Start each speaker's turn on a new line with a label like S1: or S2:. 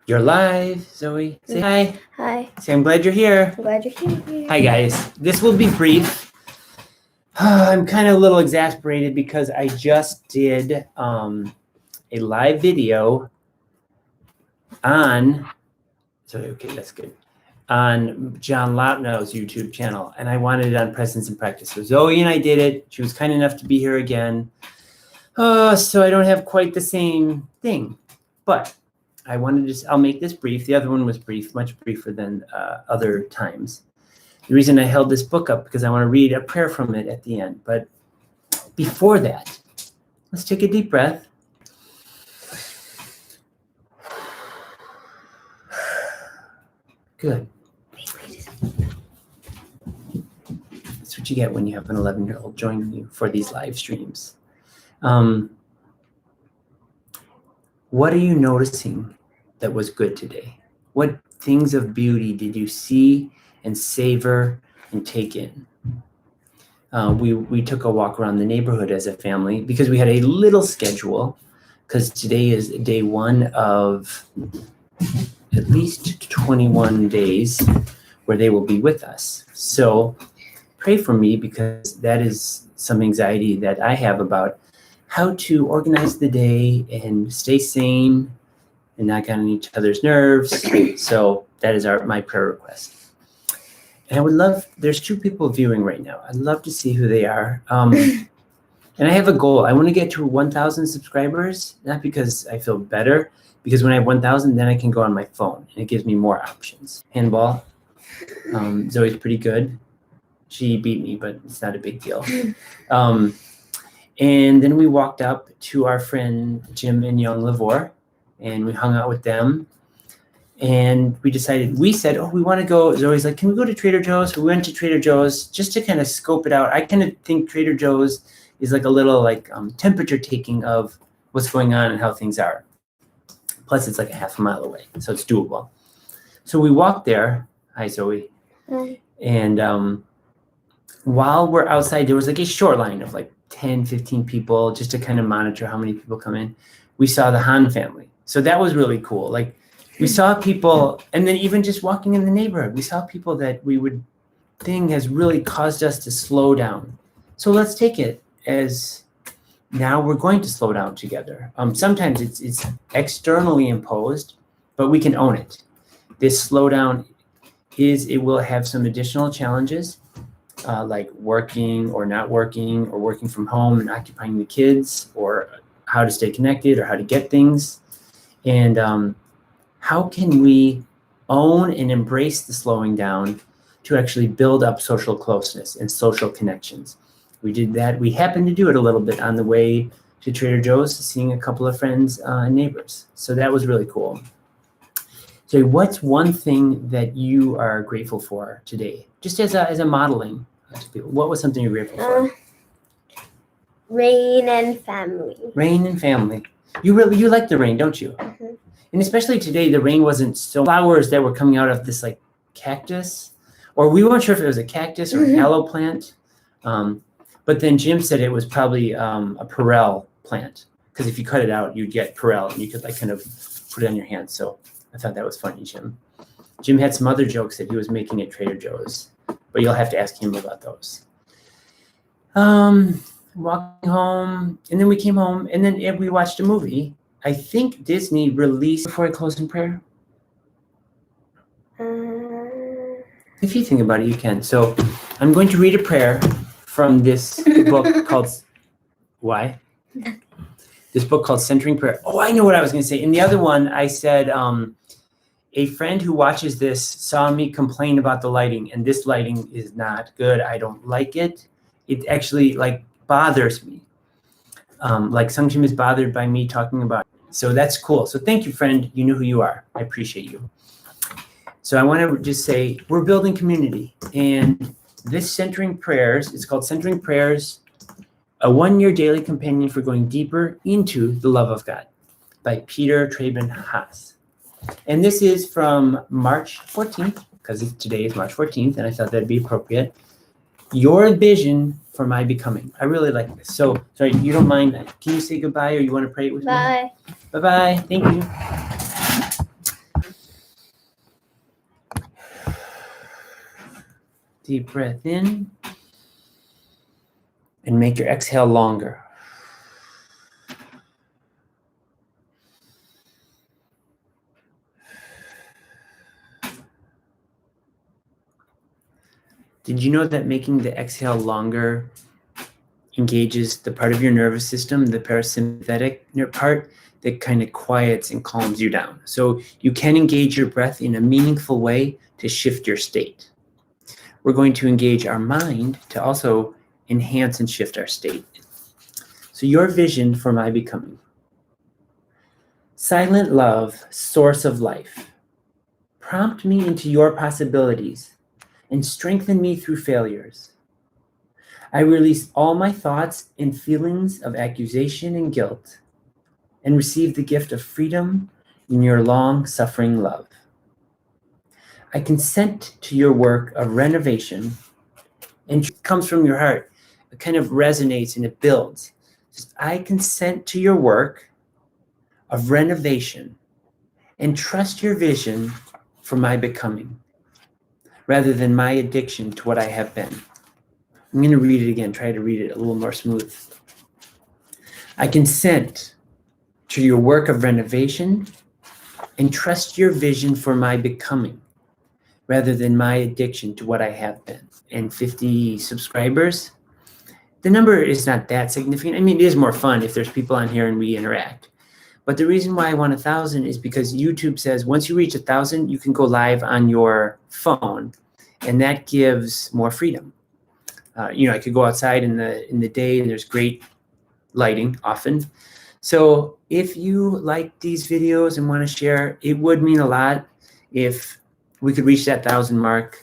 S1: You're live, Zoe. Say hi.
S2: Hi.
S1: Say, I'm glad you're here.
S2: I'm glad you're here.
S1: Hi, guys. This will be brief. I'm kind of a little exasperated because I just did a live video on, that's good, on John Lopnow's YouTube channel, and I wanted it on Presence and Practice. So Zoe and I did it. She was kind enough to be here again. So I don't have quite the same thing, but I wanted to, I'll make this brief. The other one was brief, much briefer than other times. The reason I held this book up because I want to read a prayer from it at the end. But before that, let's take a deep breath. Good. That's what you get when you have an 11-year-old joining you for these live streams. What are you noticing that was good today? What things of beauty did you see and savor and take in? We took a walk around the neighborhood as a family because we had a little schedule, because today is day one of at least 21 days where they will be with us. So pray for me, because that is some anxiety that I have about how to organize the day and stay sane and not get on each other's nerves. So that is my prayer request. And I would love, there's 2 people viewing right now. I'd love to see who they are. And I have a goal. I want to get to 1,000 subscribers, not because I feel better, because when I have 1,000, then I can go on my phone and it gives me more options. Handball. Zoe's pretty good. She beat me, but it's not a big deal. And then we walked up to our friend Jim and Young Lavore, and we hung out with them. And we said, oh, we want to go. Zoe's like, can we go to Trader Joe's? So we went to Trader Joe's just to kind of scope it out. I kind of think Trader Joe's is like a little temperature taking of what's going on and how things are. Plus, it's like a half a mile away, so it's doable. So we walked there. Hi, Zoe.
S2: Hi.
S1: And while we're outside, there was like a short line of like 10, 15 people just to kind of monitor how many people come in. We saw the Han family. So that was really cool. Like, we saw people, and then even just walking in the neighborhood, we saw people that we would think has really caused us to slow down. So let's take it as now we're going to slow down together. Sometimes it's externally imposed, but we can own it. This slowdown it will have some additional challenges, like working or not working, or working from home and occupying the kids, or how to stay connected, or how to get things. And how can we own and embrace the slowing down to actually build up social closeness and social connections? We did that. We happened to do it a little bit on the way to Trader Joe's, seeing a couple of friends and neighbors. So that was really cool. So what's one thing that you are grateful for today? Just as a modeling to people. What was something you're grateful for?
S2: Rain and family.
S1: Rain and family. You like the rain, don't you?
S2: Mm-hmm.
S1: And especially today, the rain wasn't so flowers that were coming out of this like cactus, or we weren't sure if it was a cactus or an aloe plant. But then Jim said it was probably a Perel plant, because if you cut it out, you'd get Perel, and you could like kind of put it on your hand. So I thought that was funny, Jim. Jim had some other jokes that he was making at Trader Joe's, but you'll have to ask him about those. Walking home, and then we came home, and then we watched a movie. I think Disney released, before I close in prayer. If you think about it, you can. So I'm going to read a prayer from this book called, why? This book called Centering Prayer. Oh, I know what I was going to say. In the other one, I said, a friend who watches this saw me complain about the lighting, and this lighting is not good. I don't like it. It actually like bothers me. Like sometimes is bothered by me talking about it. So that's cool. So thank you, friend. You know who you are. I appreciate you. So I want to just say we're building community, and this Centering Prayers, it's called Centering Prayers, a 1-year daily companion for going deeper into the love of God, by Peter Traben Haas. And this is from March 14th, because today is March 14th, and I thought that'd be appropriate. Your vision for my becoming. I really like this. So, sorry, you don't mind. Can you say goodbye, or you want to pray it with me?
S2: Bye.
S1: Bye-bye. Thank you. Deep breath in. And make your exhale longer. Did you know that making the exhale longer engages the part of your nervous system, the parasympathetic part, that kind of quiets and calms you down? So you can engage your breath in a meaningful way to shift your state. We're going to engage our mind to also enhance and shift our state. So your vision for my becoming. Silent love, source of life. Prompt me into your possibilities and strengthen me through failures. I release all my thoughts and feelings of accusation and guilt and receive the gift of freedom in your long-suffering love. I consent to your work of renovation, and it comes from your heart. It kind of resonates and it builds. I consent to your work of renovation and trust your vision for my becoming, rather than my addiction to what I have been. I'm going to read it again, try to read it a little more smooth. I consent to your work of renovation and trust your vision for my becoming, rather than my addiction to what I have been. And 50 subscribers, the number is not that significant. I mean, it is more fun if there's people on here and we interact. But the reason why I want 1,000 is because YouTube says once you reach 1,000, you can go live on your phone, and that gives more freedom. I could go outside in the day, and there's great lighting often. So if you like these videos and want to share, it would mean a lot if we could reach that 1,000 mark.